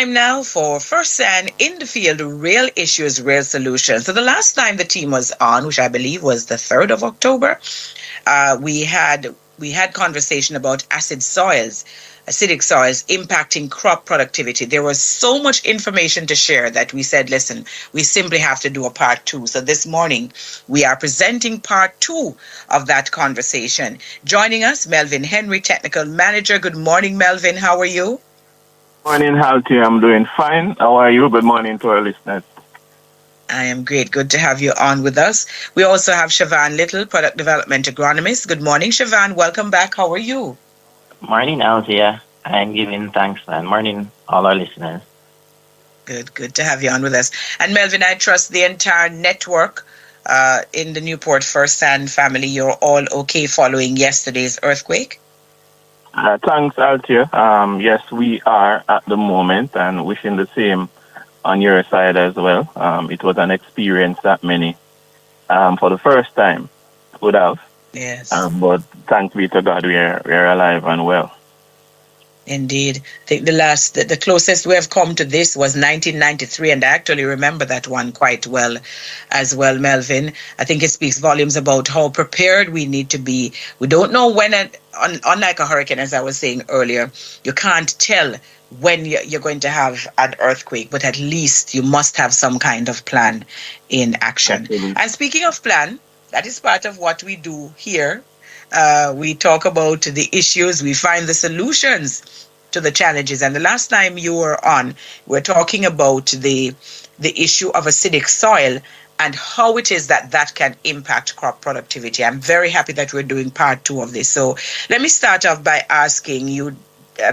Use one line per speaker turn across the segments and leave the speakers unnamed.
time now for Fersan in the field, real issues, real solutions. So the last time the team was on, which I believe was the 3rd of October, we had conversation about acidic soils impacting crop productivity. There was so much information to share that we said, listen, we simply have to do a part 2. So this morning we are presenting part 2 of that conversation. Joining us, Melvin Henry, Technical Manager. Good morning, Melvin. How are you?
Morning, Halty. I'm doing fine. How are you? Good morning to our listeners.
I am great. Good to have you on with us. We also have Chavan Lyttle, Product Development Agronomist. Good morning, Chavan. Welcome back. How are you?
Morning, Althea. I'm giving thanks, and morning, all our listeners.
Good to have you on with us. And Melvin, I trust the entire network in the Newport-Fersan family, you're all okay following yesterday's earthquake?
Thanks, Althea. Yes, we are at the moment and wishing the same on your side as well. It was an experience that many, for the first time, would have.
Yes.
But thanks be to God, we're alive and well.
Indeed. I think the closest we have come to this was 1993, and I actually remember that one quite well as well, Melvin. I think it speaks volumes about how prepared we need to be. We don't know when, unlike a hurricane, as I was saying earlier, you can't tell when you're going to have an earthquake, but at least you must have some kind of plan in action.
Absolutely.
And speaking of plan, that is part of what we do here. We talk about the issues, we find the solutions to the challenges. And the last time you were on, we're talking about the issue of acidic soil and how it is that can impact crop productivity. I'm very happy that we're doing part 2 of this. So let me start off by asking you,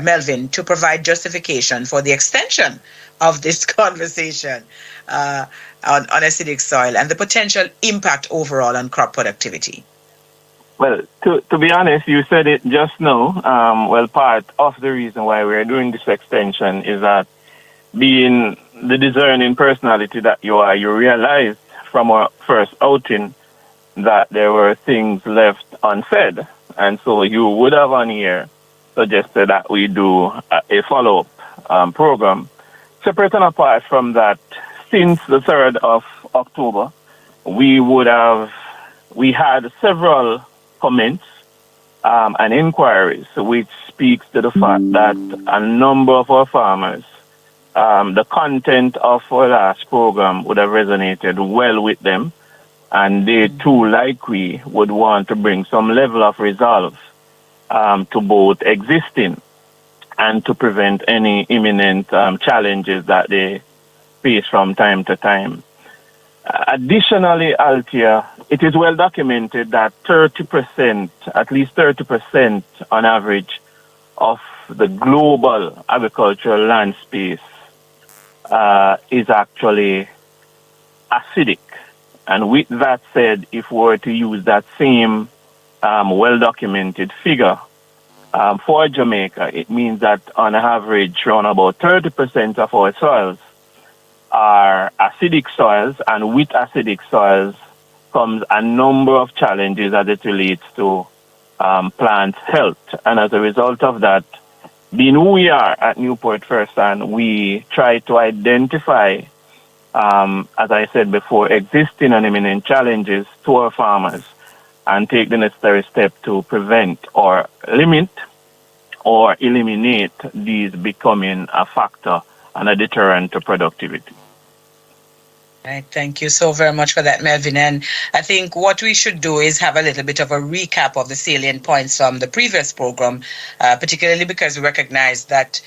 Melvin, to provide justification for the extension of this conversation on acidic soil and the potential impact overall on crop productivity.
Well, to be honest, you said it just now. Part of the reason why we're doing this extension is that being the discerning personality that you are, you realized from our first outing that there were things left unsaid. And so you would have on here suggested that we do a follow-up program. Separate and apart from that, since the 3rd of October, we had several comments and inquiries, which speaks to the fact that a number of our farmers, the content of our last program would have resonated well with them, and they too, like we, would want to bring some level of resolve to both existing and to prevent any imminent challenges that they face from time to time. Additionally, Althea, it is well documented that 30%, at least 30% on average, of the global agricultural land space is actually acidic. And with that said, if we were to use that same well-documented figure for Jamaica, it means that on average, around about 30% of our soils are acidic soils, and with acidic soils comes a number of challenges as it relates to plant health. And as a result of that, being who we are at Newport-Fersan, we try to identify, as I said before, existing and imminent challenges to our farmers and take the necessary step to prevent or limit or eliminate these becoming a factor and a deterrent to productivity.
Right. Thank you so very much for that, Melvin. And I think what we should do is have a little bit of a recap of the salient points from the previous program, particularly because we recognize that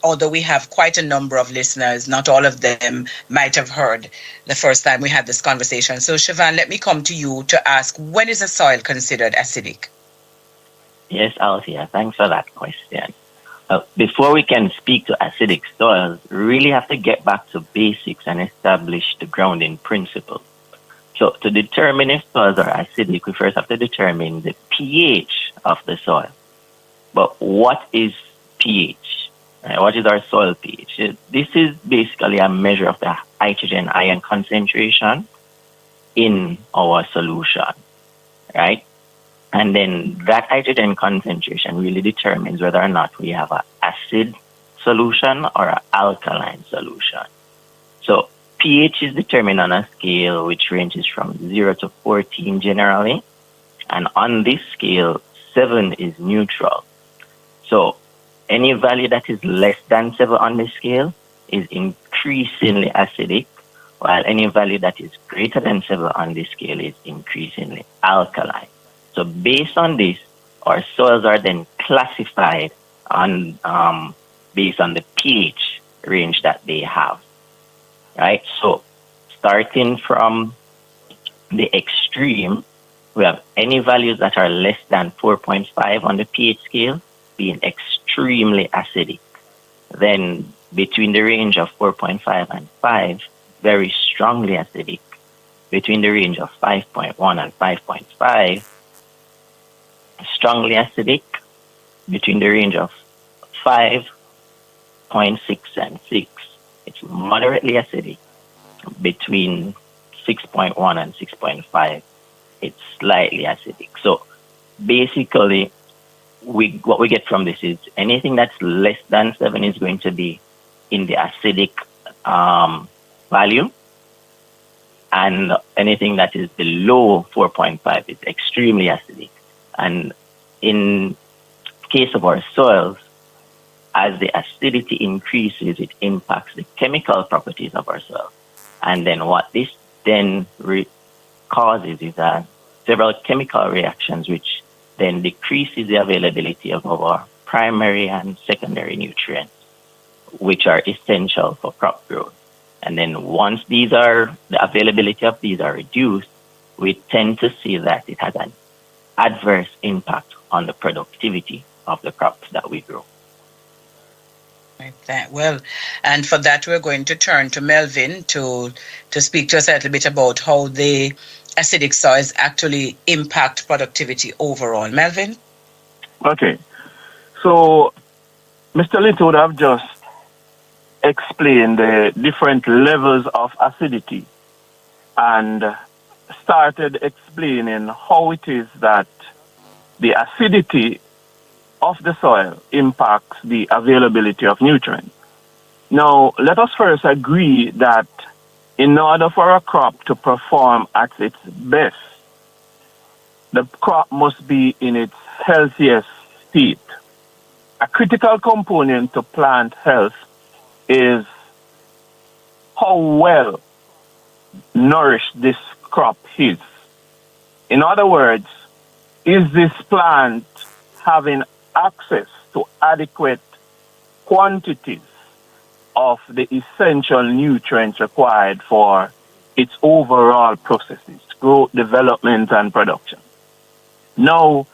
although we have quite a number of listeners, not all of them might have heard the first time we had this conversation. So, Chavan, let me come to you to ask, when is a soil considered acidic?
Yes, Althea, thanks for that question. Before we can speak to acidic soils, we really have to get back to basics and establish the grounding principle. So to determine if soils are acidic, we first have to determine the pH of the soil. But what is pH? What is our soil pH? This is basically a measure of the hydrogen ion concentration in our solution, right? And then that hydrogen concentration really determines whether or not we have an acid solution or an alkaline solution. So pH is determined on a scale which ranges from 0 to 14 generally. And on this scale, 7 is neutral. So any value that is less than 7 on this scale is increasingly acidic, while any value that is greater than 7 on this scale is increasingly alkaline. So based on this, our soils are then classified on based on the pH range that they have. Right? So starting from the extreme, we have any values that are less than 4.5 on the pH scale being extremely acidic. Then between the range of 4.5 and 5, very strongly acidic. Between the range of 5.1 and 5.5, strongly acidic. Between the range of 5.6 and 6, it's moderately acidic. Between 6.1 and 6.5, it's slightly acidic. So basically, what we get from this is anything that's less than 7 is going to be in the acidic value, and anything that is below 4.5 is extremely acidic. And in case of our soils, as the acidity increases, it impacts the chemical properties of our soil. And then what this then causes is several chemical reactions, which then decreases the availability of our primary and secondary nutrients, which are essential for crop growth. And then once the availability of these are reduced, we tend to see that it has an adverse impact on the productivity of the crops that we grow.
Well, and for that, we're going to turn to Melvin to speak to us a little bit about how the acidic soils actually impact productivity overall. Melvin?
Okay. So, Mr. Lyttle would have just explained the different levels of acidity and started explaining how it is that the acidity of the soil impacts the availability of nutrients. Now, let us first agree that in order for a crop to perform at its best, the crop must be in its healthiest state. A critical component to plant health is how well nourished this crop is. In other words, is this plant having access to adequate quantities of the essential nutrients required for its overall processes, growth, development, and production? Now,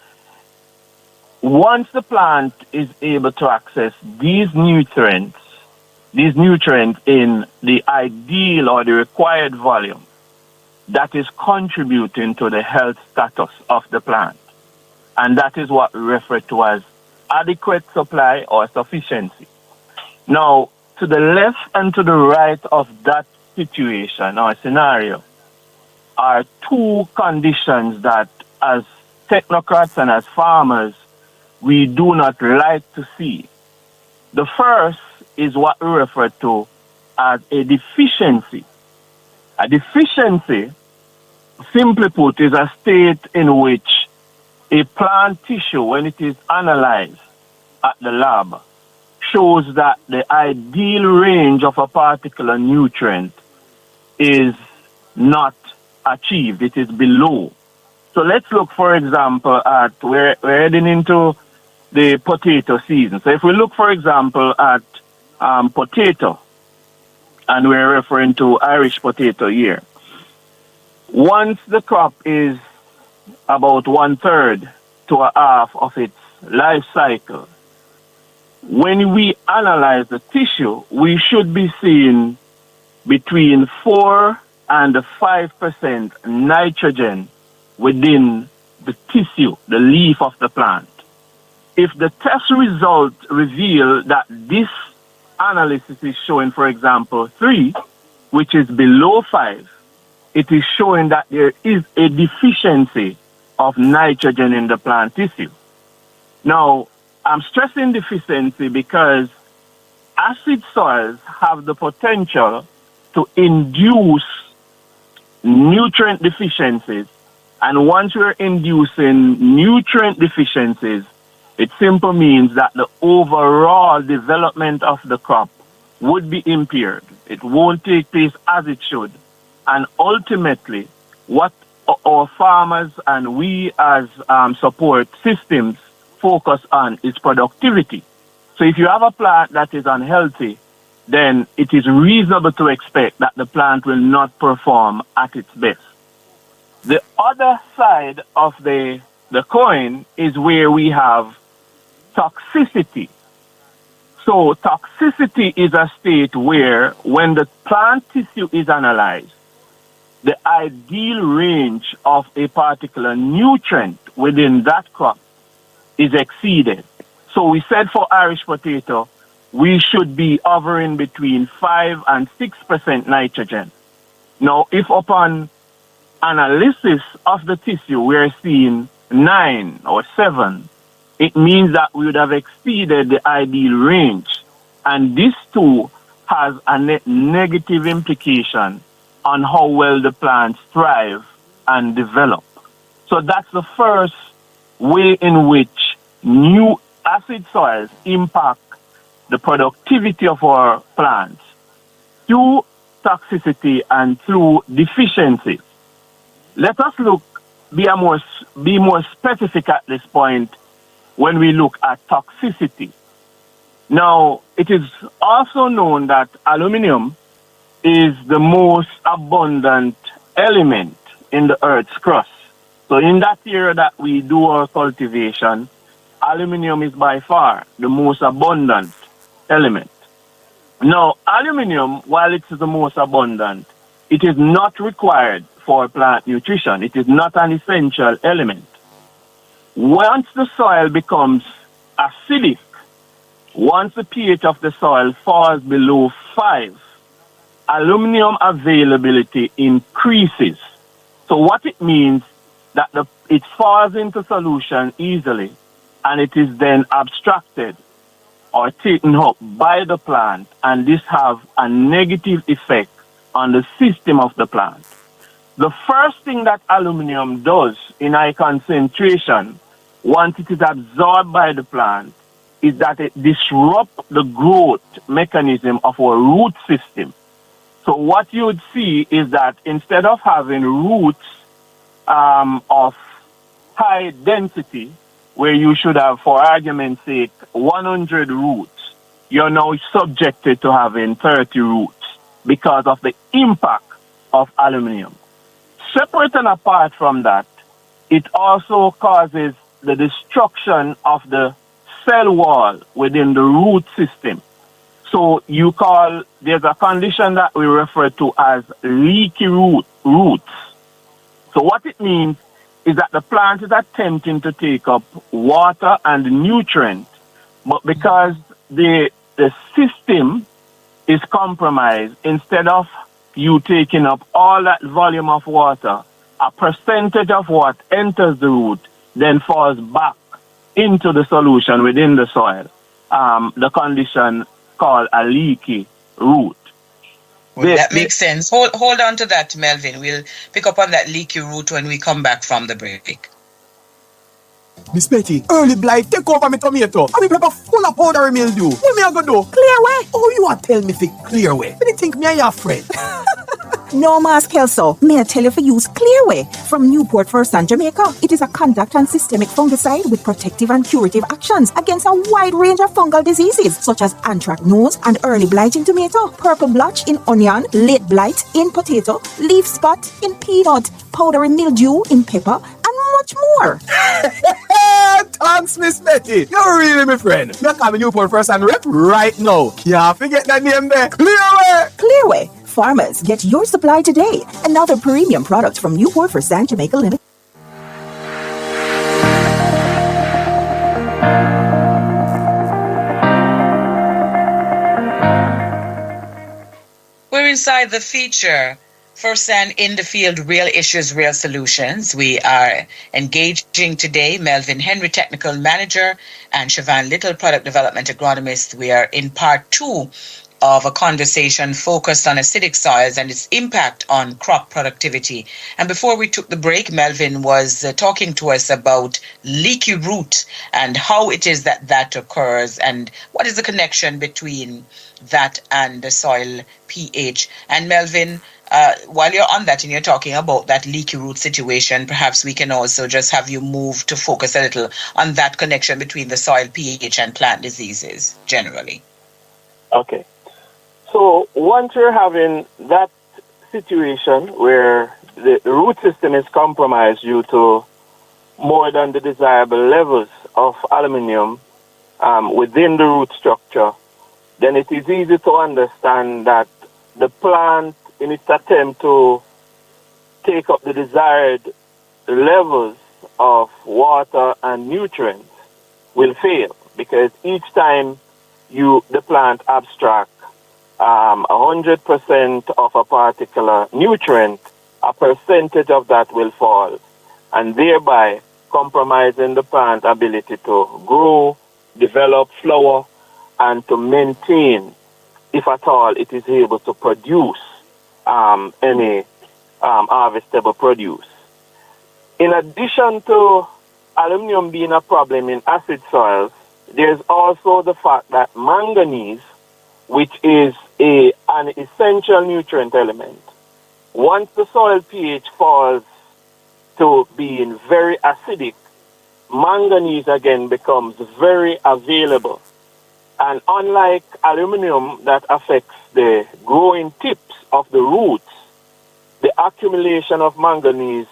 once the plant is able to access these nutrients in the ideal or the required volume, that is contributing to the health status of the plant. And that is what we refer to as adequate supply or sufficiency. Now, to the left and to the right of that situation or scenario are two conditions that as technocrats and as farmers, we do not like to see. The first is what we refer to as a deficiency. A deficiency, simply put, is a state in which a plant tissue, when it is analyzed at the lab, shows that the ideal range of a particular nutrient is not achieved. It is below. So let's look, for example, at we're heading into the potato season. So if we look, for example, at potato, and we're referring to Irish potato here, once the crop is about 1/3 to a half of its life cycle, when we analyze the tissue, we should be seeing between 4 and 5% nitrogen within the tissue, the leaf of the plant. If the test results reveal that this analysis is showing, for example, 3, which is below 5, it is showing that there is a deficiency of nitrogen in the plant tissue. Now, I'm stressing deficiency because acid soils have the potential to induce nutrient deficiencies. And once we're inducing nutrient deficiencies, it simply means that the overall development of the crop would be impaired. It won't take place as it should. And ultimately, what our farmers and we as support systems focus on is productivity. So if you have a plant that is unhealthy, then it is reasonable to expect that the plant will not perform at its best. The other side of the coin is where we have toxicity. So toxicity is a state where when the plant tissue is analyzed, the ideal range of a particular nutrient within that crop is exceeded. So we said for Irish potato, we should be hovering between 5 and 6% nitrogen. Now, if upon analysis of the tissue we're seeing 9 or 7, it means that we would have exceeded the ideal range. And this too has a negative implication on how well the plants thrive and develop. So that's the first way in which new acid soils impact the productivity of our plants through toxicity and through deficiencies. Let us be more specific at this point when we look at toxicity. Now, it is also known that aluminum is the most abundant element in the Earth's crust. So in that area that we do our cultivation, aluminum is by far the most abundant element. Now, aluminum, while it is the most abundant, it is not required for plant nutrition. It is not an essential element. Once the soil becomes acidic, once the pH of the soil falls below 5, aluminum availability increases. So what it means that it falls into solution easily, and it is then abstracted or taken up by the plant, and this have a negative effect on the system of the plant. The first thing that aluminum does in high concentration, once it is absorbed by the plant, is that it disrupts the growth mechanism of our root system. So what you would see is that instead of having roots of high density, where you should have, for argument's sake, 100 roots, you're now subjected to having 30 roots because of the impact of aluminum. Separate and apart from that, it also causes the destruction of the cell wall within the root system. So there's a condition that we refer to as leaky roots. So what it means is that the plant is attempting to take up water and nutrient, but because the system is compromised, instead of you taking up all that volume of water, a percentage of what enters the root then falls back into the solution within the soil. The condition called a leaky root.
Well, that makes sense. Hold on to that, Melvin. We'll pick up on that leaky root when we come back from the break.
Miss Betty, early blight take over my tomato. And me paper full of powdery mildew. What me I go do?
Clear way.
Oh, you are tell me fi clear way. Me think me and your friend.
No mask Kelso. May I tell you for use Clearway from Newport-Fersan, Jamaica. It is a contact and systemic fungicide with protective and curative actions against a wide range of fungal diseases such as anthracnose and early blight in tomato, purple blotch in onion, late blight in potato, leaf spot in peanut, powdery mildew in pepper, and much more.
Thanks, Miss Betty. You're really my friend. Me call me Newport-Fersan rep right now. Can't forget that name there. Clearway.
Clearway. Farmers, get your supply today. Another premium product from Newport-Fersan, Jamaica Limited.
We're inside the feature, Fersan in the field, real issues, real solutions. We are engaging today Melvin Henry, Technical Manager, and Chavan Lyttle, Product Development Agronomist. We are in part two of a conversation focused on acidic soils and its impact on crop productivity. And before we took the break, Melvin was talking to us about leaky root and how it is that that occurs and what is the connection between that and the soil pH. And Melvin, while you're on that and you're talking about that leaky root situation, perhaps we can also just have you move to focus a little on that connection between the soil pH and plant diseases generally.
Okay. So once you're having that situation where the root system is compromised due to more than the desirable levels of aluminum within the root structure, then it is easy to understand that the plant, in its attempt to take up the desired levels of water and nutrients, will fail, because each time the plant abstracts 100% of a particular nutrient, a percentage of that will fall, and thereby compromising the plant ability to grow, develop, flower, and to maintain, if at all, it is able to produce any harvestable produce. In addition to aluminum being a problem in acid soils, there's also the fact that manganese, which is an essential nutrient element, once the soil pH falls to being very acidic, manganese again becomes very available. And unlike aluminum that affects the growing tips of the roots, the accumulation of manganese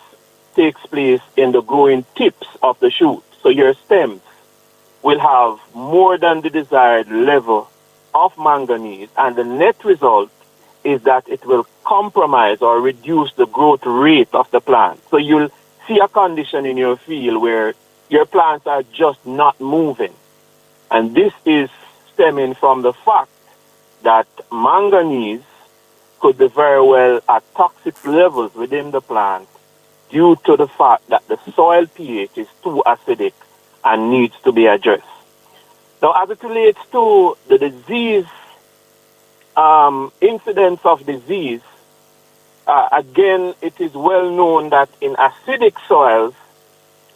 takes place in the growing tips of the shoot. So your stems will have more than the desired level of manganese, and the net result is that it will compromise or reduce the growth rate of the plant. So you'll see a condition in your field where your plants are just not moving. And this is stemming from the fact that manganese could be very well at toxic levels within the plant due to the fact that the soil pH is too acidic and needs to be addressed. Now, as it relates to the disease, incidence of disease, again, it is well known that in acidic soils,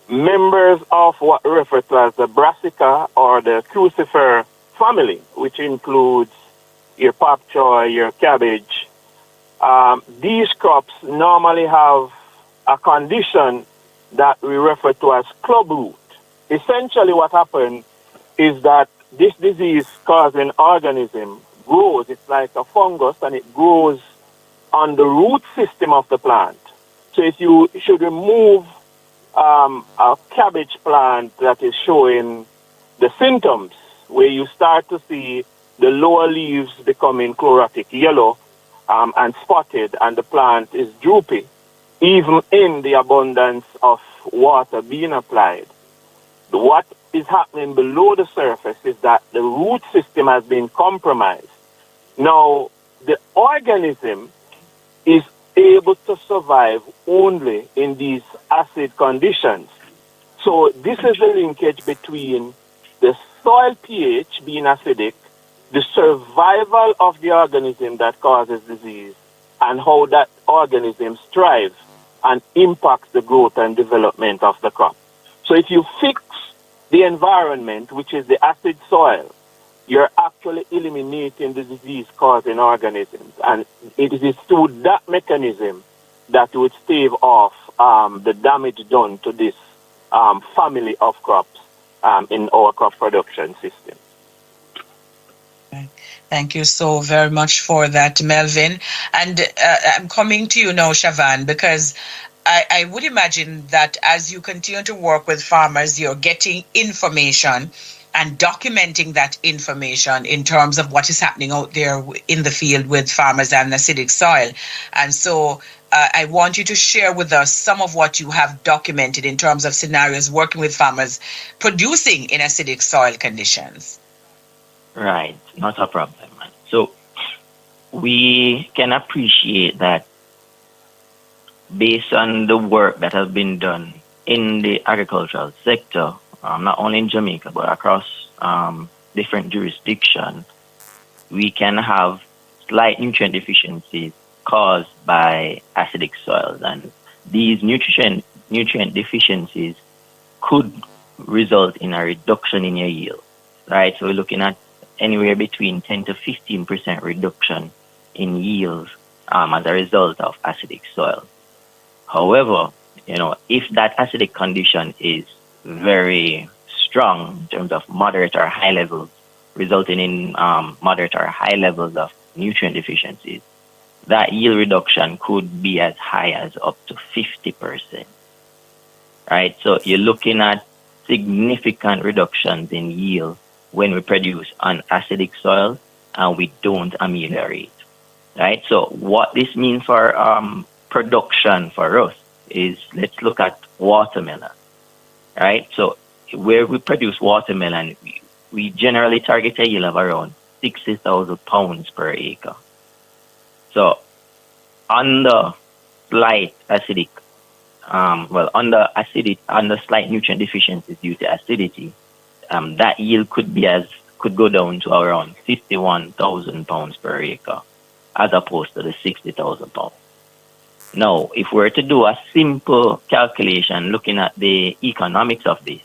members of what we refer to as the brassica or the crucifer family, which includes your pak choy, your cabbage, these crops normally have a condition that we refer to as club root. Essentially what happens is that this disease-causing organism grows. It's like a fungus, and it grows on the root system of the plant. So if you should remove a cabbage plant that is showing the symptoms, where you start to see the lower leaves becoming chlorotic yellow and spotted, and the plant is droopy, even in the abundance of water being applied. What is happening below the surface is that the root system has been compromised. Now, the organism is able to survive only in these acid conditions. So this is the linkage between the soil pH being acidic, the survival of the organism that causes disease, and how that organism thrives and impacts the growth and development of the crop. So if you fix the environment, which is the acid soil, you're actually eliminating the disease-causing organisms. And it is through that mechanism that would stave off the damage done to this family of crops in our crop production system.
Thank you so very much for that, Melvin. And I'm coming to you now, Chavan, because I would imagine that as you continue to work with farmers, you're getting information and documenting that information in terms of what is happening out there in the field with farmers and acidic soil. And so I want you to share with us some of what you have documented in terms of scenarios working with farmers producing in acidic soil conditions.
Right, not a problem. So we can appreciate that based on the work that has been done in the agricultural sector, not only in Jamaica but across different jurisdictions, we can have slight nutrient deficiencies caused by acidic soils, and these nutrient deficiencies could result in a reduction in your yield, right? So we're looking at anywhere between 10 to 15% reduction in yields as a result of acidic soil. However, if that acidic condition is very strong in terms of moderate or high levels, resulting in moderate or high levels of nutrient deficiencies, that yield reduction could be as high as up to 50%, right? So you're looking at significant reductions in yield when we produce on acidic soil and we don't ameliorate, right? So what this means for production for us is, let's look at watermelon, right? So where we produce watermelon, we generally target a yield of around 60,000 pounds per acre. So under slight acidic, under slight nutrient deficiencies due to acidity, that yield could go down to around 51,000 pounds per acre, as opposed to the 60,000 pounds. Now, if we were to do a simple calculation looking at the economics of this,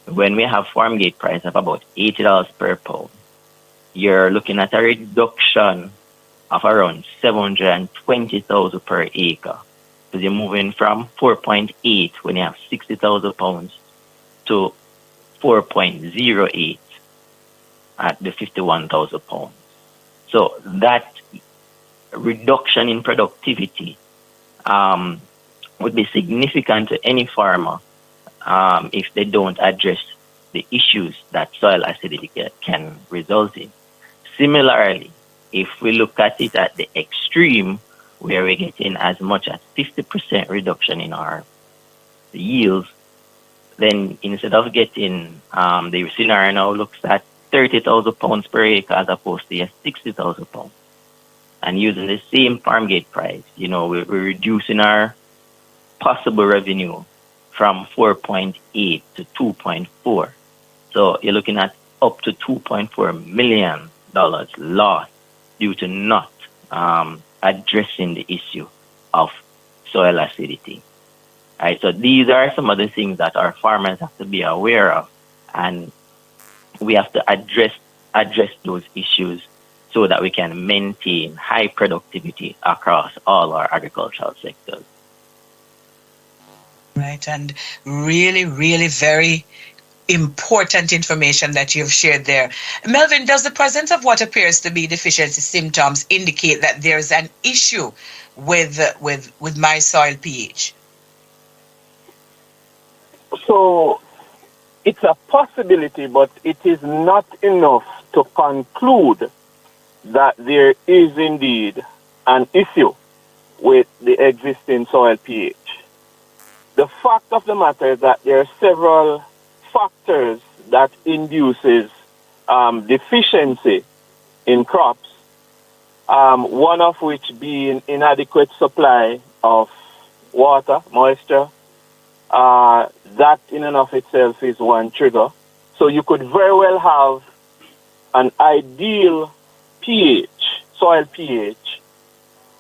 when we have farm gate price of about $80 per pound, you're looking at a reduction of around 720,000 per acre. Because you're moving from 4.8 when you have 60,000 pounds to 4.08 at the 51,000 pounds. So that reduction in productivity would be significant to any farmer if they don't address the issues that soil acidity can result in. Similarly, if we look at it at the extreme, where we're getting as much as 50% reduction in our yields, then instead of getting, the scenario now looks at 30,000 pounds per acre as opposed to 60,000 pounds. And using the same farm gate price, we're reducing our possible revenue from 4.8 to 2.4. So you're looking at up to $2.4 million lost due to not addressing the issue of soil acidity. Right, so these are some of the things that our farmers have to be aware of, and we have to address those issues so that we can maintain high productivity across all our agricultural sectors.
Right, and really, really very important information that you've shared there. Melvin, does the presence of what appears to be deficiency symptoms indicate that there's an issue with my soil pH?
So it's a possibility, but it is not enough to conclude that there is indeed an issue with the existing soil pH. The fact of the matter is that there are several factors that induces deficiency in crops, one of which being inadequate supply of water, moisture. That in and of itself is one trigger. So you could very well have an ideal pH, soil pH,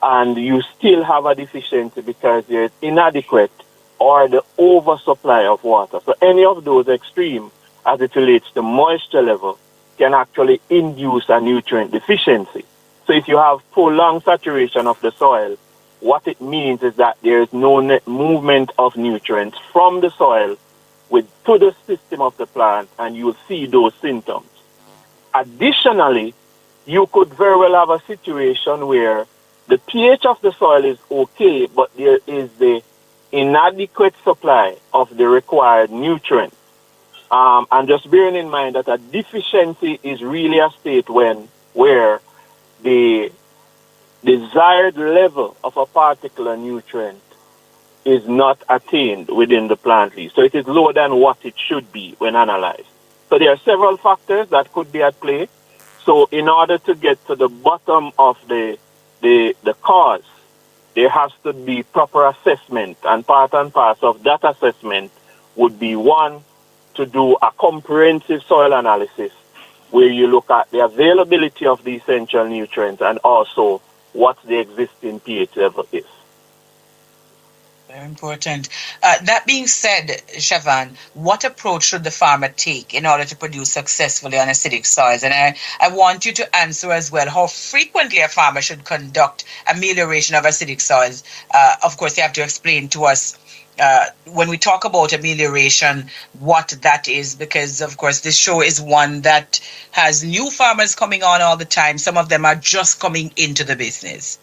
and you still have a deficiency because there's inadequate or the oversupply of water. So any of those extremes, as it relates to moisture level, can actually induce a nutrient deficiency. So if you have prolonged saturation of the soil, what it means is that there is no net movement of nutrients from the soil to the system of the plant, and you'll see those symptoms. Additionally, you could very well have a situation where the pH of the soil is okay, but there is the inadequate supply of the required nutrients. And just bearing in mind that a deficiency is really a state where the desired level of a particular nutrient is not attained within the plant leaf. So it is lower than what it should be when analyzed. So there are several factors that could be at play. So in order to get to the bottom of the cause, there has to be proper assessment, and part and parcel of that assessment would be, one, to do a comprehensive soil analysis where you look at the availability of the essential nutrients and also what the existing pH level is.
Very important. That being said, Chavan, what approach should the farmer take in order to produce successfully on acidic soils? And I want you to answer as well how frequently a farmer should conduct amelioration of acidic soils. Of course, you have to explain to us when we talk about amelioration, what that is, because, of course, this show is one that has new farmers coming on all the time. Some of them are just coming into the business.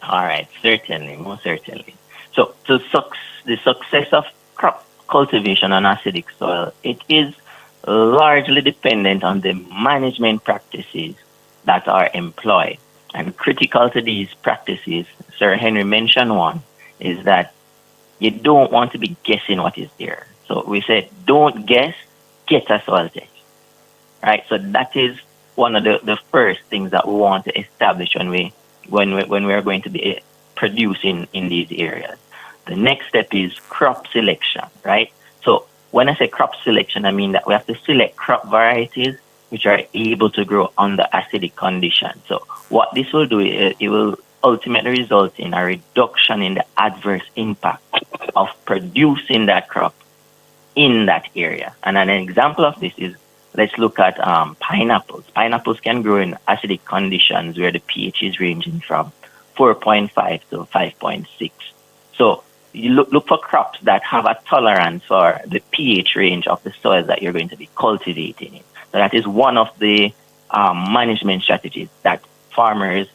All right, certainly, most certainly. So the success of crop cultivation on acidic soil, it is largely dependent on the management practices that are employed. And critical to these practices, Sir Henry mentioned one, is that you don't want to be guessing what is there. So we said, don't guess, get a soil test. Right? So that is one of the first things that we want to establish when we are going to be producing in these areas. The next step is crop selection, right? So when I say crop selection, I mean that we have to select crop varieties which are able to grow under acidic conditions. So what this will do is it will ultimately result in a reduction in the adverse impact of producing that crop in that area. And an example of this is, let's look at pineapples. Pineapples can grow in acidic conditions where the pH is ranging from 4.5 to 5.6. So you look for crops that have a tolerance for the pH range of the soil that you're going to be cultivating in. So that is one of the management strategies that farmers,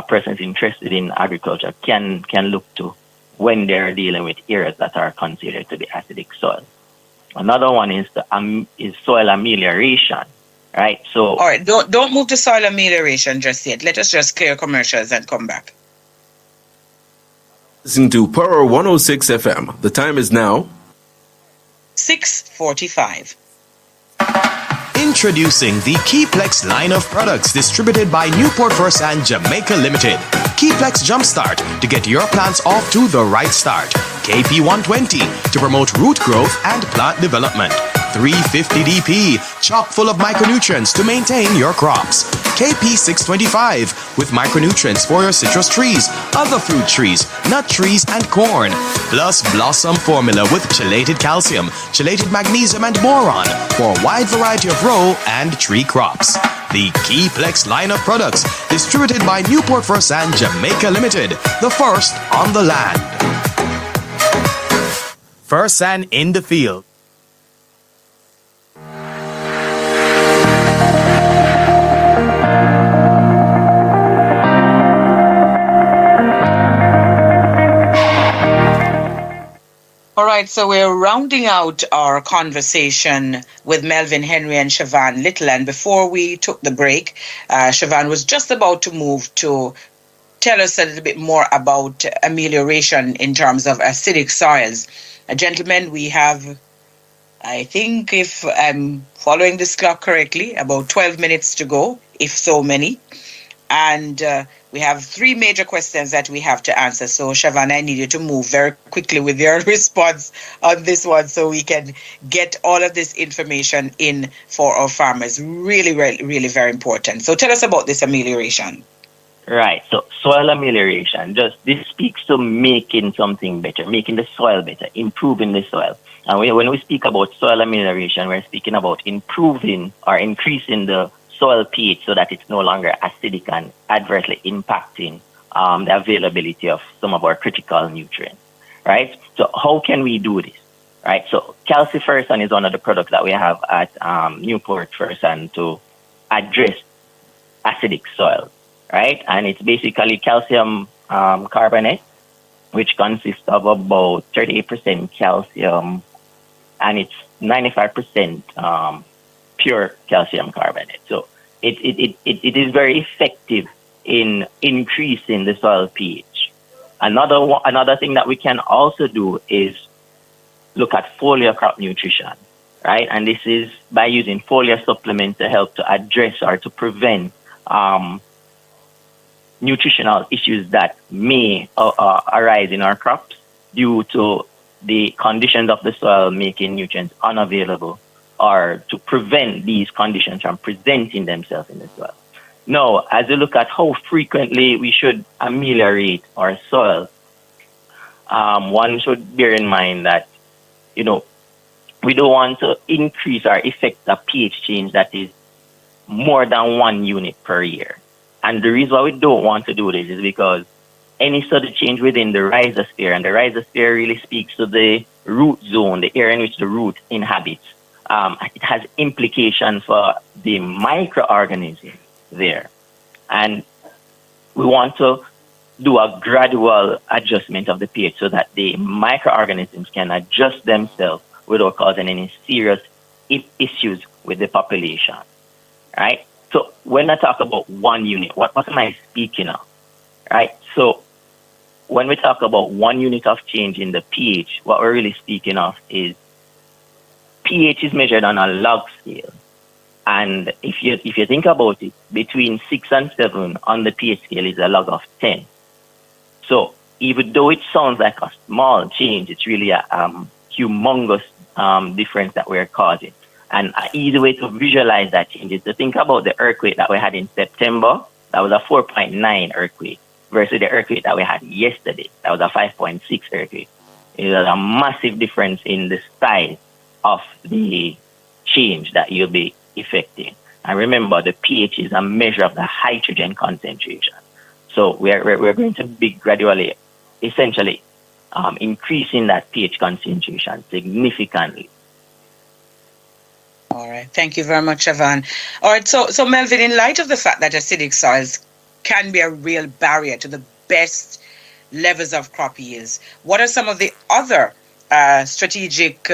persons interested in agriculture can look to when they're dealing with areas that are considered to be acidic soil. Another one is soil amelioration, right? So,
all right, don't move to soil amelioration just yet. Let us just clear commercials and come back.
Listening to Power 106 FM. The time is now
6:45.
Introducing the Keyplex line of products distributed by Newport-Fersan Jamaica Limited. Keyplex Jumpstart to get your plants off to the right start. KP 120 to promote root growth and plant development. 350 DP, chock full of micronutrients to maintain your crops. KP 625 with micronutrients for your citrus trees, other fruit trees, nut trees, and corn. Plus Blossom Formula with chelated calcium, chelated magnesium, and boron for a wide variety of row and tree crops. The Keyplex line of products distributed by Newport-Fersan Jamaica Limited, the first on the land. Fersan in the field.
All right, so we're rounding out our conversation with Melvin Henry and Chavan Lyttle. And before we took the break, Chavan was just about to move to tell us a little bit more about amelioration in terms of acidic soils. Gentlemen, we have, I think, if I'm following this clock correctly, about 12 minutes to go, if so many. And we have three major questions that we have to answer. So, Chavan, I need you to move very quickly with your response on this one so we can get all of this information in for our farmers. Really, really, really very important. So tell us about this amelioration.
Right. So soil amelioration, this speaks to making something better, making the soil better, improving the soil. And when we speak about soil amelioration, we're speaking about improving or increasing the soil pH so that it's no longer acidic and adversely impacting the availability of some of our critical nutrients, right? So how can we do this, right? So calcifersan is one of the products that we have at Newport-Fersan to address acidic soil, right? And it's basically calcium carbonate, which consists of about 38% calcium, and it's 95% pure calcium carbonate. So it is very effective in increasing the soil pH. Another thing that we can also do is look at foliar crop nutrition, right? And this is by using foliar supplements to help to address or to prevent nutritional issues that may arise in our crops due to the conditions of the soil making nutrients unavailable, or to prevent these conditions from presenting themselves in the soil. Now, as you look at how frequently we should ameliorate our soil, one should bear in mind that, we don't want to increase or affect a pH change that is more than 1 unit per year. And the reason why we don't want to do this is because any sort of change within the rhizosphere, and the rhizosphere really speaks to the root zone, the area in which the root inhabits, it has implications for the microorganisms there. And we want to do a gradual adjustment of the pH so that the microorganisms can adjust themselves without causing any serious issues with the population, right? So when I talk about 1 unit, what am I speaking of, right? So when we talk about 1 unit of change in the pH, what we're really speaking of is pH is measured on a log scale. And if you think about it, between 6 and 7 on the pH scale is a log of 10. So even though it sounds like a small change, it's really a humongous difference that we're causing. And an easy way to visualize that change is to think about the earthquake that we had in September. That was a 4.9 earthquake versus the earthquake that we had yesterday. That was a 5.6 earthquake. It was a massive difference in the size of the change that you'll be affecting. And remember, the pH is a measure of the hydrogen concentration. So we're going to be gradually, essentially, increasing that pH concentration significantly.
All right. Thank you very much, Chavan. All right. So Melvin, in light of the fact that acidic soils can be a real barrier to the best levels of crop yields, what are some of the other strategic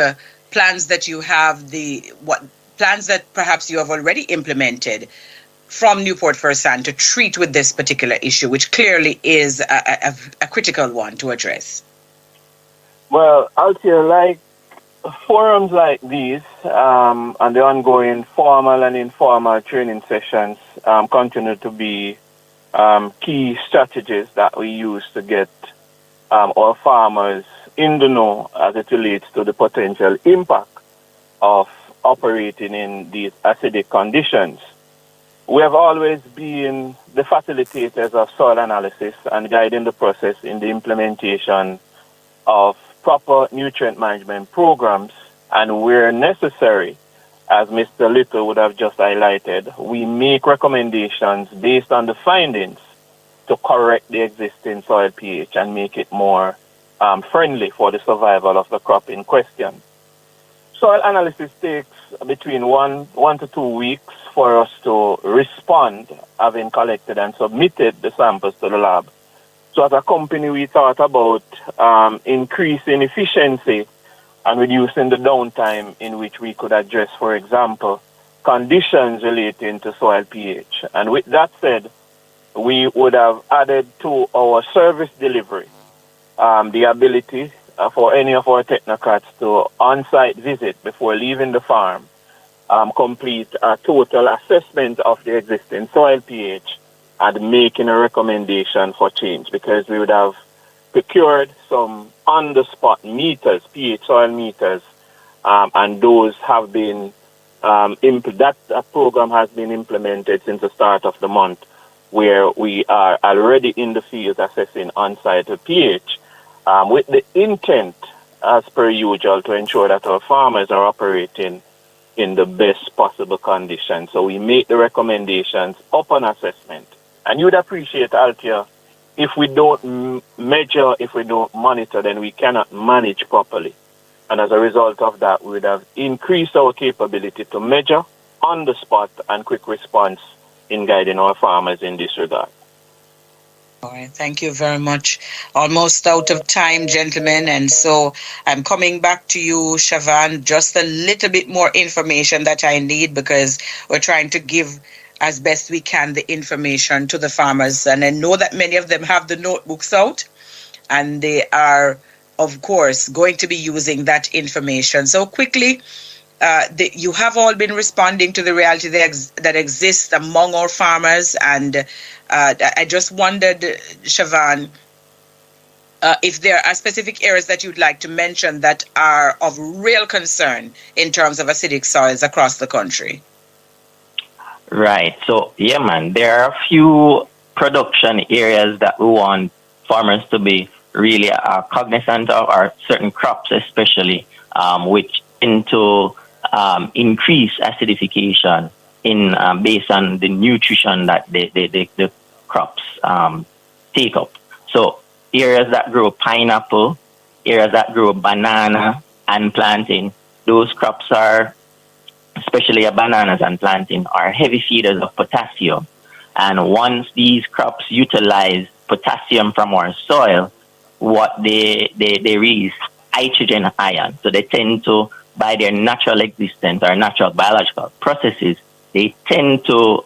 plans that you have, plans that perhaps you have already implemented from Newport-Fersan to treat with this particular issue, which clearly is a critical one to address?
Well, Althea, like forums like these and the ongoing formal and informal training sessions continue to be key strategies that we use to get our farmers in the know as it relates to the potential impact of operating in these acidic conditions. We have always been the facilitators of soil analysis and guiding the process in the implementation of proper nutrient management programs, and where necessary, as Mr. Lyttle would have just highlighted, we make recommendations based on the findings to correct the existing soil pH and make it more friendly for the survival of the crop in question. Soil analysis takes between one to 2 weeks for us to respond, having collected and submitted the samples to the lab. So as a company, we thought about increasing efficiency and reducing the downtime in which we could address, for example, conditions relating to soil pH. And with that said, we would have added to our service delivery the ability for any of our technocrats to on-site visit before leaving the farm, complete a total assessment of the existing soil pH and making a recommendation for change, because we would have procured some on-the-spot meters, pH soil meters, and those have been, that program has been implemented since the start of the month, where we are already in the field assessing on-site pH, with the intent, as per usual, to ensure that our farmers are operating in the best possible conditions. So we make the recommendations upon assessment. And you'd appreciate, Althea, if we don't measure, if we don't monitor, then we cannot manage properly. And as a result of that, we would have increased our capability to measure on the spot and quick response in guiding our farmers in this regard.
All right, thank you very much. Almost out of time, gentlemen, and so I'm coming back to you, Chavan, just a little bit more information that I need, because we're trying to give as best we can the information to the farmers. And I know that many of them have the notebooks out, and they are, of course, going to be using that information. So quickly, you have all been responding to the reality that exists among our farmers, and I just wondered, Chavan, if there are specific areas that you'd like to mention that are of real concern in terms of acidic soils across the country.
Right. So, yeah, man, there are a few production areas that we want farmers to be really cognizant of, or certain crops especially, which tend to increase acidification in based on the nutrition that the crops take up. So areas that grow pineapple, areas that grow banana and plantain, those crops are, especially bananas and plantain, are heavy feeders of potassium. And once these crops utilize potassium from our soil, what they release hydrogen ion. So they tend to, by their natural existence or natural biological processes, they tend to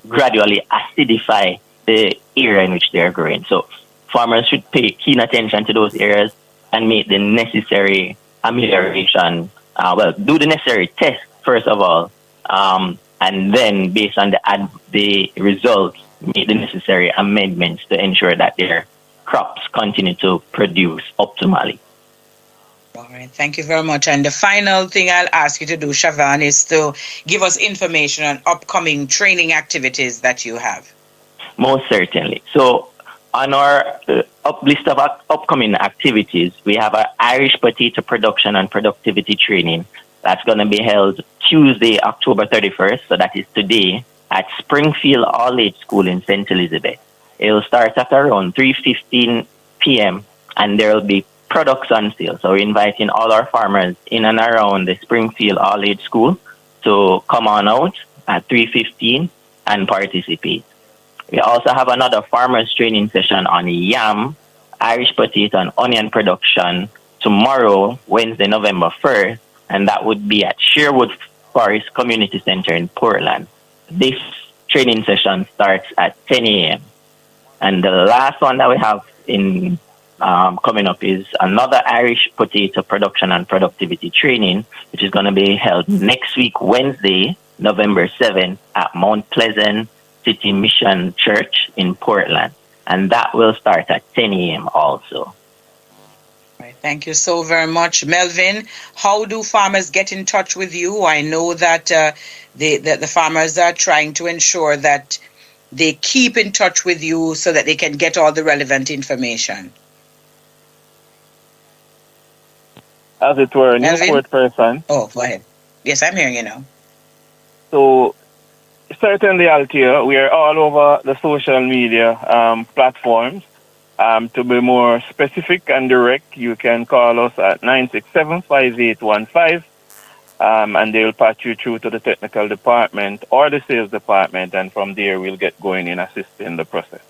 gradually acidify the area in which they're growing. So farmers should pay keen attention to those areas and make the necessary amelioration, do the necessary test first of all, and then based on the results, make the necessary amendments to ensure that their crops continue to produce optimally.
All right, thank you very much. And the final thing I'll ask you to do, Chavan, is to give us information on upcoming training activities that you have.
Most certainly. So on our list of upcoming activities, we have our Irish potato production and productivity training that's going to be held Tuesday, October 31st, so that is today, at Springfield All-Age School in St. Elizabeth. It will start at around 3:15 p.m. and there will be products on sale. So we're inviting all our farmers in and around the Springfield All-Age School to come on out at 3:15 and participate. We also have another farmers training session on yam, Irish potato and onion production tomorrow, Wednesday, November 1st, and that would be at Sherwood Forest Community Center in Portland. This training session starts at 10 a.m. And the last one that we have in coming up is another Irish potato production and productivity training, which is going to be held next week, Wednesday, November 7th, at Mount Pleasant City Mission Church in Portland. And that will start at 10 a.m. also.
Right, thank you so very much. Melvin, how do farmers get in touch with you? I know that the farmers are trying to ensure that they keep in touch with you so that they can get all the relevant information.
As it were,
Melvin?
Newport-Fersan.
Oh, go ahead. Yes, I'm hearing you now.
So, certainly, Altia, we are all over the social media platforms. To be more specific and direct, you can call us at 967-5815, and they'll patch you through to the technical department or the sales department, and from there we'll get going in assisting the process.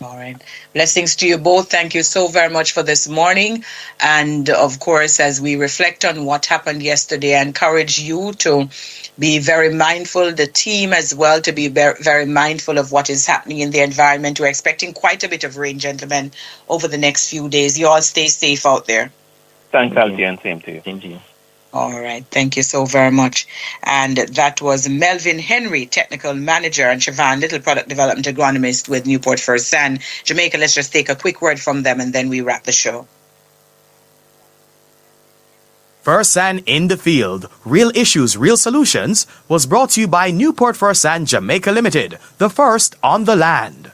All right. Blessings to you both. Thank you so very much for this morning. And of course, as we reflect on what happened yesterday, I encourage you to be very mindful, the team as well, to be very mindful of what is happening in the environment. We're expecting quite a bit of rain, gentlemen, over the next few days. You all stay safe out there.
Thanks, Altia, and same to you.
Thank you.
All right. Thank you so very much. And that was Melvin Henry, Technical Manager, and Chavan Lyttle, Product Development Agronomist with Newport-Fersan, Jamaica. Let's just take a quick word from them and then we wrap the show.
Fersan in the Field, Real Issues, Real Solutions was brought to you by Newport-Fersan Jamaica Limited, the first on the land.